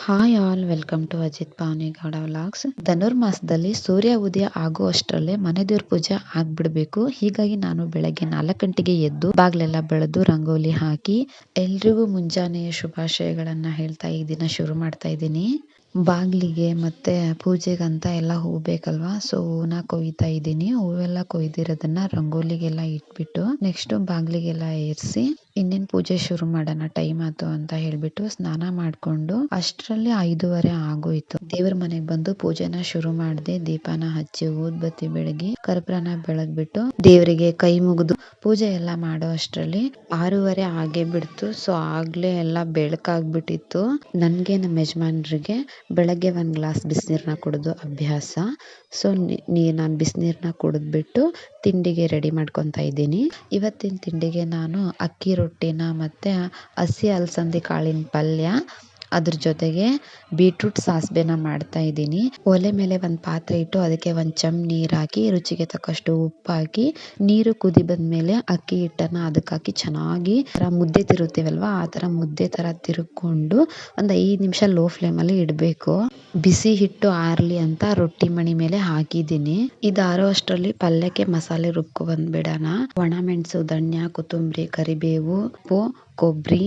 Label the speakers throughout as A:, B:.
A: Hi all, welcome to Ajith Pavani Gowda vlogs. ಧನುರ್ಮಾಸದಲ್ಲಿ ಸೂರ್ಯ ಉದಯ ಆಗುವಷ್ಟರಲ್ಲೇ ಮನೆ ದೇವ್ರ ಪೂಜೆ ಆಗ್ಬಿಡ್ಬೇಕು. ಹೀಗಾಗಿ ನಾನು ಬೆಳಗ್ಗೆ 4 ಗಂಟೆಗೆ ಎದ್ದು ಬಾಗ್ಲೆಲ್ಲ ಬೆಳೆದು ರಂಗೋಲಿ ಹಾಕಿ ಎಲ್ರಿಗೂ ಮುಂಜಾನೆಯ ಶುಭಾಶಯಗಳನ್ನ ಹೇಳ್ತಾ ಈ ದಿನ ಶುರು ಮಾಡ್ತಾ ಇದ್ದೀನಿ. ಬಾಗ್ಲಿಗೆ ಮತ್ತೆ ಪೂಜೆಗಂತ ಎಲ್ಲ ಹೂ ಬೇಕಲ್ವಾ, ಸೊ ಹೂನ ಕೊಯ್ತಾ ಇದ್ದೀನಿ. ಹೂವೆಲ್ಲ ಕೊಯ್ದಿರೋದನ್ನ ರಂಗೋಲಿಗೆಲ್ಲ ಇಟ್ಬಿಟ್ಟು ನೆಕ್ಸ್ಟ್ ಬಾಗ್ಲಿಗೆಲ್ಲ ಏರ್ಸಿ ಇನ್ನೇನ್ ಪೂಜೆ ಶುರು ಮಾಡೋಣ, ಟೈಮ್ ಆಯ್ತು ಅಂತ ಹೇಳ್ಬಿಟ್ಟು ಸ್ನಾನ ಮಾಡ್ಕೊಂಡು ಅಷ್ಟರಲ್ಲಿ 5:30 ಆಗೋಯ್ತು. ದೇವ್ರ ಮನೆಗ್ ಬಂದು ಪೂಜೆನ ಶುರು ಮಾಡಿದೆ. ದೀಪನ ಹಚ್ಚಿ ಊದ್ಬತ್ತಿ ಬೆಳಗಿ ಕರ್ಪೂರನ ಬೆಳಗ್ಬಿಟ್ಟು ದೇವರಿಗೆ ಕೈ ಮುಗಿದು ಪೂಜೆ ಎಲ್ಲ ಮಾಡೋ ಅಷ್ಟರಲ್ಲಿ 6:30 ಆಗೇ ಬಿಡ್ತು. ಸೊ ಆಗ್ಲೇ ಎಲ್ಲ ಬೆಳಕಾಗ್ಬಿಟ್ಟಿತ್ತು. ನನ್ಗೆ ನಮ್ಮ ಯಜಮಾನ್ರಿಗೆ ಬೆಳಗ್ಗೆ 1 ಗ್ಲಾಸ್ ಬಿಸಿನೀರನ್ನ ಕುಡಿದು ಅಭ್ಯಾಸ. ಸೊ ನಾನು ಬಿಸಿನೀರನ್ನ ಕುಡಿದ್ಬಿಟ್ಟು ತಿಂಡಿಗೆ ರೆಡಿ ಮಾಡ್ಕೊತಾ ಇದ್ದೀನಿ. ಇವತ್ತಿನ ತಿಂಡಿಗೆ ನಾನು ಅಕ್ಕಿ ರೊಟ್ಟಿನ ಮತ್ತೆ ಹಸಿ ಅಲಸಂದಿ ಕಾಳಿನ ಪಲ್ಯ, ಅದ್ರ ಜೊತೆಗೆ ಬೀಟ್ರೂಟ್ ಸಾಸ್ಬೆನ ಮಾಡ್ತಾ ಇದ್ದೀನಿ. ಒಲೆ ಮೇಲೆ ಒಂದು ಪಾತ್ರೆ ಇಟ್ಟು ಅದಕ್ಕೆ 1 ಚಮ್ ನೀರು ಹಾಕಿ ರುಚಿಗೆ ತಕ್ಕಷ್ಟು ಉಪ್ಪು ಹಾಕಿ ನೀರು ಕುದಿ ಬಂದ್ಮೇಲೆ ಅಕ್ಕಿ ಹಿಟ್ಟನ್ನ ಅದಕ್ಕೆ ಹಾಕಿ ಚೆನ್ನಾಗಿ ಮುದ್ದೆ ತಿರುತ್ತೀವಲ್ವಾ, ಆ ತರ ಮುದ್ದೆ ತರ ತಿರುಗ್ಕೊಂಡು ಒಂದು 5 ನಿಮಿಷ ಲೋ ಫ್ಲೇಮಲ್ಲಿ ಇಡಬೇಕು. ಬಿಸಿ ಹಿಟ್ಟು ಆರ್ಲಿ ಅಂತ ರೊಟ್ಟಿ ಮಣಿ ಮೇಲೆ ಹಾಕಿದ್ದೀನಿ. ಇದು ಆರೋ ಅಷ್ಟರಲ್ಲಿ ಪಲ್ಯಕ್ಕೆ ಮಸಾಲೆ ರುಬ್ಕೊ ಬಂದ್ಬಿಡೋಣ. ಒಣ ಮೆಣಸು, ಧನ್ಯ, ಕೊತ್ತಂಬರಿ, ಕರಿಬೇವು, ಉಪ್ಪು, ಕೊಬ್ಬರಿ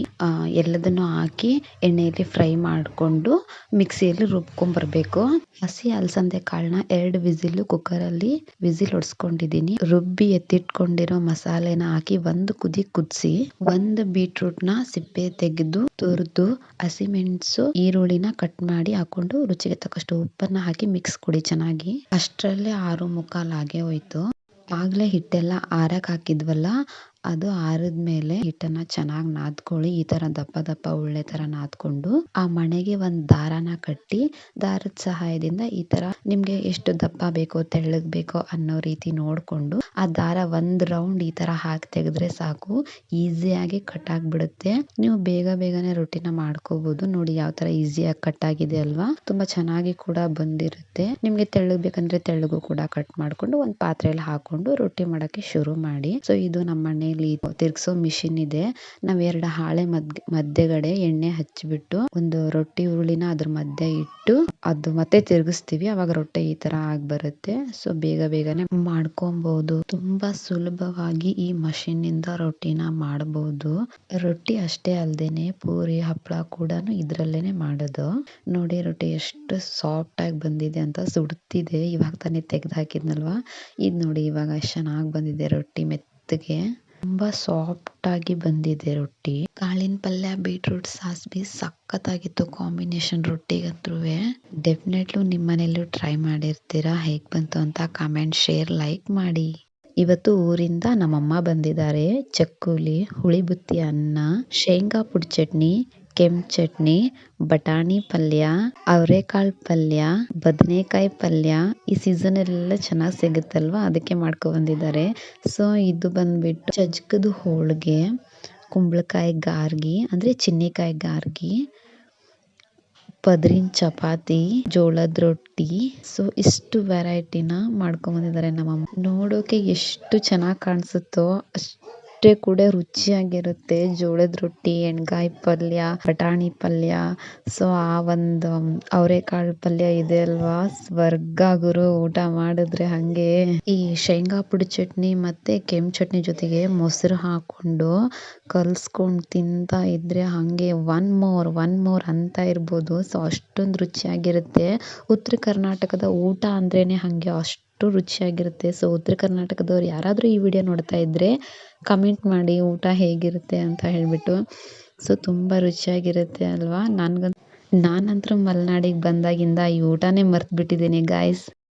A: ಎಲ್ಲದನ್ನು ಹಾಕಿ ಎಣ್ಣೆಯಲ್ಲಿ ಫ್ರೈ ಮಾಡಿಕೊಂಡು ಮಿಕ್ಸಿಯಲ್ಲಿ ರುಬ್ಕೊಂಡ್ಬರ್ಬೇಕು. ಹಸಿ ಅಲಸಂದೆ ಕಾಳನ್ನ 2 ವಿಸಿಲ್ ಕುಕ್ಕರಲ್ಲಿ ವಿಸಿಲ್ ಹೊಡ್ಸ್ಕೊಂಡಿದ್ದೀನಿ. ರುಬ್ಬಿ ಎತ್ತಿಟ್ಕೊಂಡಿರೋ ಮಸಾಲೆನ ಹಾಕಿ 1 ಕುದಿ ಕುದಿಸಿ 1 ಬೀಟ್ರೂಟ್ನ ಸಿಪ್ಪೆ ತೆಗೆದು ತುರಿದು ಹಸಿಮೆಣಸು, ಈರುಳ್ಳಿನ ಕಟ್ ಮಾಡಿ ಹಾಕೊಂಡು ರುಚಿಗೆ ತಕ್ಕಷ್ಟು ಉಪ್ಪನ್ನ ಹಾಕಿ ಮಿಕ್ಸ್ ಕೊಡಿ ಚೆನ್ನಾಗಿ. ಅಷ್ಟರಲ್ಲೇ 6:45 ಆಗೇ ಹೋಯ್ತು. ಆಗ್ಲೇ ಹಿಟ್ಟೆಲ್ಲ ಆರಕ್ ಹಾಕಿದ್ವಲ್ಲ, ಅದು ಆರಿದ್ಮೇಲೆ ಹಿಟ್ಟನ್ನ ಚೆನ್ನಾಗಿ ನಾದ್ಕೊಳ್ಳಿ. ಈ ತರ ದಪ್ಪ ದಪ್ಪ ಉಳ್ಳೆ ತರ ನಾದ್ಕೊಂಡು ಆ ಮಣೆಗೆ 1 ದಾರನ ಕಟ್ಟಿ ದಾರದ ಸಹಾಯದಿಂದ ಈ ತರ ನಿಮ್ಗೆ ಎಷ್ಟು ದಪ್ಪ ಬೇಕೋ ತೆಳ್ಳಗ್ ಬೇಕೋ ಅನ್ನೋ ರೀತಿ ನೋಡ್ಕೊಂಡು ಆ ದಾರ 1 ರೌಂಡ್ ಈ ತರ ಹಾಕಿ ತೆಗೆದ್ರೆ ಸಾಕು, ಈಸಿಯಾಗಿ ಕಟ್ ಆಗ್ಬಿಡುತ್ತೆ. ನೀವು ಬೇಗನೆ ರೊಟ್ಟಿನ ಮಾಡ್ಕೋಬಹುದು. ನೋಡಿ ಯಾವ ತರ ಈಸಿಯಾಗಿ ಕಟ್ ಆಗಿದೆ ಅಲ್ವಾ, ತುಂಬಾ ಚೆನ್ನಾಗಿ ಕೂಡ ಬಂದಿರುತ್ತೆ. ನಿಮ್ಗೆ ತೆಳ್ಳಗ್ ಬೇಕಂದ್ರೆ ತೆಳ್ಳಗೂ ಕೂಡ ಕಟ್ ಮಾಡ್ಕೊಂಡು ಒಂದು ಪಾತ್ರೆಯಲ್ಲಿ ಹಾಕೊಂಡು ರೊಟ್ಟಿ ಮಾಡಕ್ಕೆ ಶುರು ಮಾಡಿ. ಸೊ ಇದು ನಮ್ಮ ಮನೆಯಲ್ಲಿ ತಿರ್ಗ್ಸೋ ಮಿಷಿನ್ ಇದೆ. ನಾವ್ 2 ಹಾಳೆ ಮಧ್ಯಗಡೆ ಎಣ್ಣೆ ಹಚ್ಚಿಬಿಟ್ಟು ಒಂದು ರೊಟ್ಟಿ ಉರುಳಿನ ಅದ್ರ ಮಧ್ಯೆ ಇಟ್ಟು ಅದು ಮತ್ತೆ ತಿರ್ಗಿಸ್ತೀವಿ, ಅವಾಗ ರೊಟ್ಟಿ ಈ ತರ ಆಗಿ ಬರುತ್ತೆ. ಸೊ ಬೇಗನೆ ಮಾಡ್ಕೊಬಹುದು. ತುಂಬಾ ಸುಲಭವಾಗಿ ಈ ಮಷಿನ್ ಇಂದ ರೊಟ್ಟಿನ ಮಾಡಬಹುದು. ರೊಟ್ಟಿ ಅಷ್ಟೇ ಅಲ್ದೇನೆ ಪೂರಿ, ಹಪ್ಪಳ ಕೂಡ ಇದ್ರಲ್ಲೇನೆ ಮಾಡೋದು. ನೋಡಿ ರೊಟ್ಟಿ ಎಷ್ಟು ಸಾಫ್ಟ್ ಆಗಿ ಬಂದಿದೆ ಅಂತ, ಸುಡ್ತಿದೆ. ಇವಾಗ ತಾನೇ ತೆಗ್ದು ಹಾಕಿದ್ನಲ್ವಾ, ಇದು ನೋಡಿ ಇವಾಗ ಎಷ್ಟು ಚೆನ್ನಾಗಿ ಬಂದಿದೆ ರೊಟ್ಟಿ, ಮೆತ್ತಗೆ ತುಂಬಾ ಸಾಫ್ಟ್ ಆಗಿ ಬಂದಿದೆ ರೊಟ್ಟಿ. ಕಾಳಿನ ಪಲ್ಯ, ಬೀಟ್ರೂಟ್ ಸಾಸ್ಬಿ ಸಖತ್ತಾಗಿತ್ತು ಕಾಂಬಿನೇಷನ್ ರೊಟ್ಟಿಗಂತ್ರುವೆ. ಡೆಫಿನೆಟ್ಲಿ ನಿಮ್ಮ ಮನೇಲೂ ಟ್ರೈ ಮಾಡಿರ್ತೀರಾ. ಹೇಗ್ ಬಂತು ಅಂತ ಕಾಮೆಂಟ್, ಶೇರ್, ಲೈಕ್ ಮಾಡಿ. ಇವತ್ತು ಊರಿಂದ ನಮ್ಮಮ್ಮ ಬಂದಿದ್ದಾರೆ. ಚಕ್ಕುಲಿ, ಹುಳಿ ಬುತ್ತಿ ಅನ್ನ, ಶೇಂಗಾ ಪುಡಿ ಚಟ್ನಿ, ಕೆಂಪು ಚಟ್ನಿ, ಬಟಾಣಿ ಪಲ್ಯ, ಅವರೆಕಾಳು ಪಲ್ಯ, ಬದನೆಕಾಯಿ ಪಲ್ಯ. ಈ ಸೀಸನ್ ಎಲ್ಲ ಚೆನ್ನಾಗಿ ಸಿಗುತ್ತಲ್ವಾ, ಅದಕ್ಕೆ ಮಾಡ್ಕೊ ಬಂದಿದ್ದಾರೆ. ಸೊ ಇದು ಬಂದ್ಬಿಟ್ಟು ಚಜ್ಕದ ಹೋಳಿಗೆ, ಕುಂಬಳಕಾಯಿ ಗಾರ್ಗಿ ಅಂದ್ರೆ ಚಿನ್ನಿಕಾಯಿ ಗಾರ್ಗಿ, ಪದ್ರಿನ ಚಪಾತಿ, ಜೋಳದ ರೊಟ್ಟಿ. ಸೊ ಇಷ್ಟು ವೆರೈಟಿನ ಮಾಡ್ಕೊಂಡ್ ಬಂದಿದ್ದಾರೆ ನಮ್ಮಮ್ಮ. ನೋಡೋಕೆ ಎಷ್ಟು ಚೆನ್ನಾಗಿ ಕಾಣಿಸುತ್ತೋ ಅಷ್ಟೇ ಕೂಡ ರುಚಿಯಾಗಿರುತ್ತೆ. ಜೋಳದ ರೊಟ್ಟಿ, ಎಣ್ಗಾಯಿ ಪಲ್ಯ, ಬಟಾಣಿ ಪಲ್ಯ, ಸೊ ಆ ಒಂದು ಅವರೆಕಾಳು ಪಲ್ಯ ಇದೆ ಅಲ್ವಾ, ಸ್ವರ್ಗ ಗುರು. ಊಟ ಮಾಡಿದ್ರೆ ಹಂಗೆ ಈ ಶೇಂಗಾ ಪುಡಿ ಚಟ್ನಿ ಮತ್ತೆ ಕೆಂಪು ಚಟ್ನಿ ಜೊತೆಗೆ ಮೊಸರು ಹಾಕೊಂಡು ಕಲ್ಸ್ಕೊಂಡು ತಿಂತಾ ಇದ್ರೆ ಹಂಗೆ ಒನ್ ಮೋರ್ ಅಂತ ಇರ್ಬೋದು. ಸೊ ಅಷ್ಟೊಂದು ರುಚಿಯಾಗಿರುತ್ತೆ. ಉತ್ತರ ಕರ್ನಾಟಕದ ಊಟ ಅಂದ್ರೇನೆ ಹಂಗೆ, ಅಷ್ಟು ರುಚಿಯಾಗಿರುತ್ತೆ. ಸೊ ಉತ್ತರ ಕರ್ನಾಟಕದವ್ರು ಯಾರಾದರೂ ಈ ವಿಡಿಯೋ ನೋಡ್ತಾ ಇದ್ರೆ ಕಮೆಂಟ್ ಮಾಡಿ ಊಟ ಹೇಗಿರುತ್ತೆ ಅಂತ ಹೇಳ್ಬಿಟ್ಟು. ಸೊ ತುಂಬಾ ರುಚಿಯಾಗಿರುತ್ತೆ ಅಲ್ವಾ. ನಾನಂತರೂ ಮಲೆನಾಡಿಗೆ ಬಂದಾಗಿಂದ ಈ ಊಟನೇ ಮರ್ತು ಬಿಟ್ಟಿದ್ದೀನಿ ಗಾಯ್ಸ್.